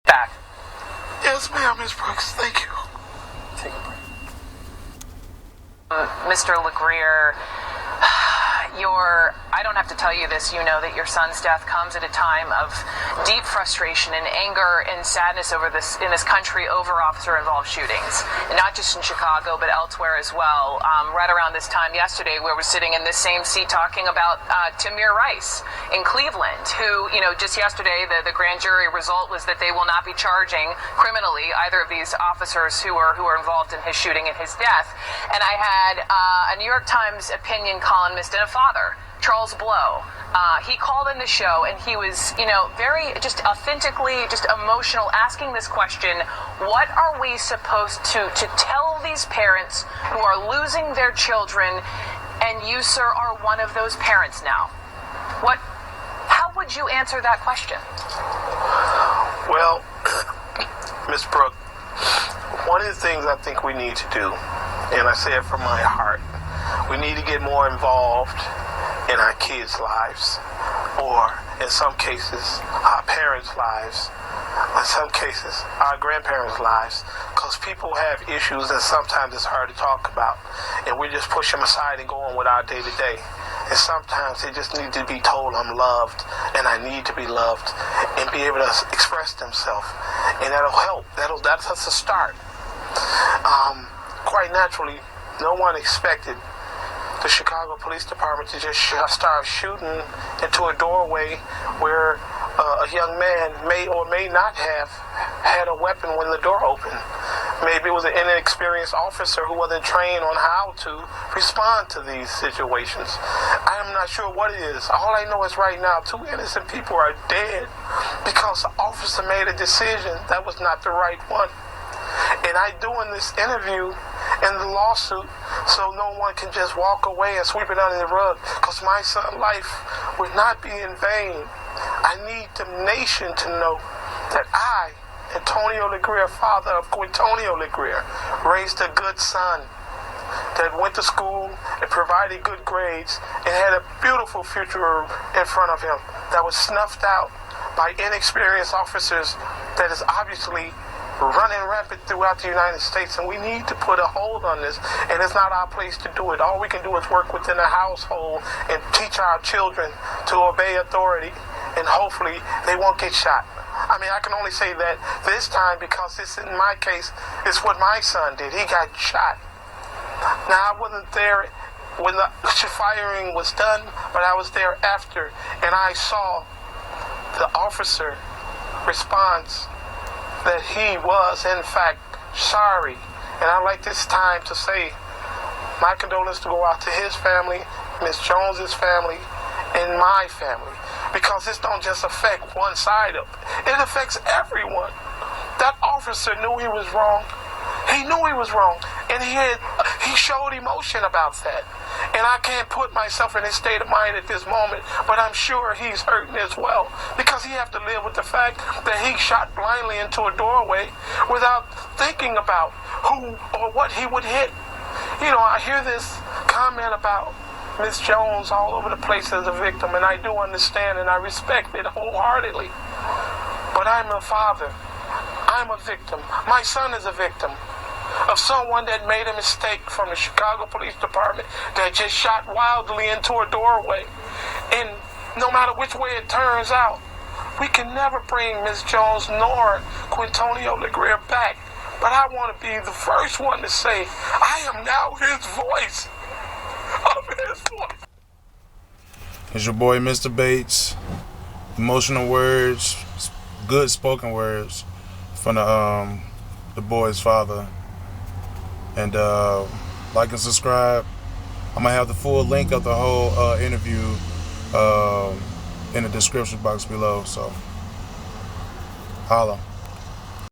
Back. Yes, ma'am, Ms. Brooks. Thank you. Take a break. Mr. LeGrier, I don't have to tell you this, you know that your son's death comes at a time of deep frustration and anger and sadness in this country over officer-involved shootings. And not just in Chicago, but elsewhere as well. Right around this time yesterday, we were sitting in this same seat talking about Tamir Rice in Cleveland, who, just yesterday, the grand jury result was that they will not be charging criminally either of these officers who are involved in his shooting and his death. And I had a New York Times opinion columnist and a father, Charles Blow. He called in the show and he was, very just authentically, just emotional, asking this question: what are we supposed to tell these parents who are losing their children? And you, sir, are one of those parents now. How would you answer that question? Well, Ms. Brooke, one of the things I think we need to do, and I say it from my heart, we need to get more involved in our kids' lives, or in some cases, our parents' lives, in some cases, our grandparents' lives, because people have issues that sometimes it's hard to talk about, and we just push them aside and go on with our day-to-day. And sometimes they just need to be told, I'm loved, and I need to be loved, and be able to express themselves. And that'll help. That's a start. Quite naturally, no one expected the Chicago Police Department to just start shooting into a doorway where a young man may or may not have had a weapon when the door opened. Maybe it was an inexperienced officer who wasn't trained on how to respond to these situations. I'm not sure what it is. All I know is right now, 2 innocent people are dead because the officer made a decision that was not the right one. And I'm doing this interview and the lawsuit so no one can just walk away and sweep it under the rug, because my son's life would not be in vain. I need the nation to know that I, Antonio LeGrier, father of Quintonio LeGrier, raised a good son that went to school and provided good grades and had a beautiful future in front of him that was snuffed out by inexperienced officers that is obviously running rampant throughout the United States, and we need to put a hold on this, and it's not our place to do it. All we can do is work within the household and teach our children to obey authority, and hopefully they won't get shot. I mean, I can only say that this time because this, in my case, is what my son did. He got shot. Now, I wasn't there when the firing was done, but I was there after, and I saw the officer response that he was, in fact, sorry. And I'd like this time to say my condolences to go out to his family, Miss Jones's family, and my family. Because this don't just affect one side of it. It affects everyone. That officer knew he was wrong. He knew he was wrong. And he showed emotion about that. And I can't put myself in his state of mind at this moment, but I'm sure he's hurting as well, because he has to live with the fact that he shot blindly into a doorway without thinking about who or what he would hit. I hear this comment about Miss Jones all over the place as a victim, and I do understand and I respect it wholeheartedly. But I'm a father. I'm a victim. My son is a victim of someone that made a mistake from the Chicago Police Department that just shot wildly into a doorway. And no matter which way it turns out, we can never bring Ms. Jones nor Quintonio LeGrier back. But I want to be the first one to say, I am now his voice. I'm his voice. It's your boy, Mr. Bates. Emotional words, good spoken words from the boy's father. And like and subscribe. I'm gonna have the full link of the whole interview in the description box below. So holla.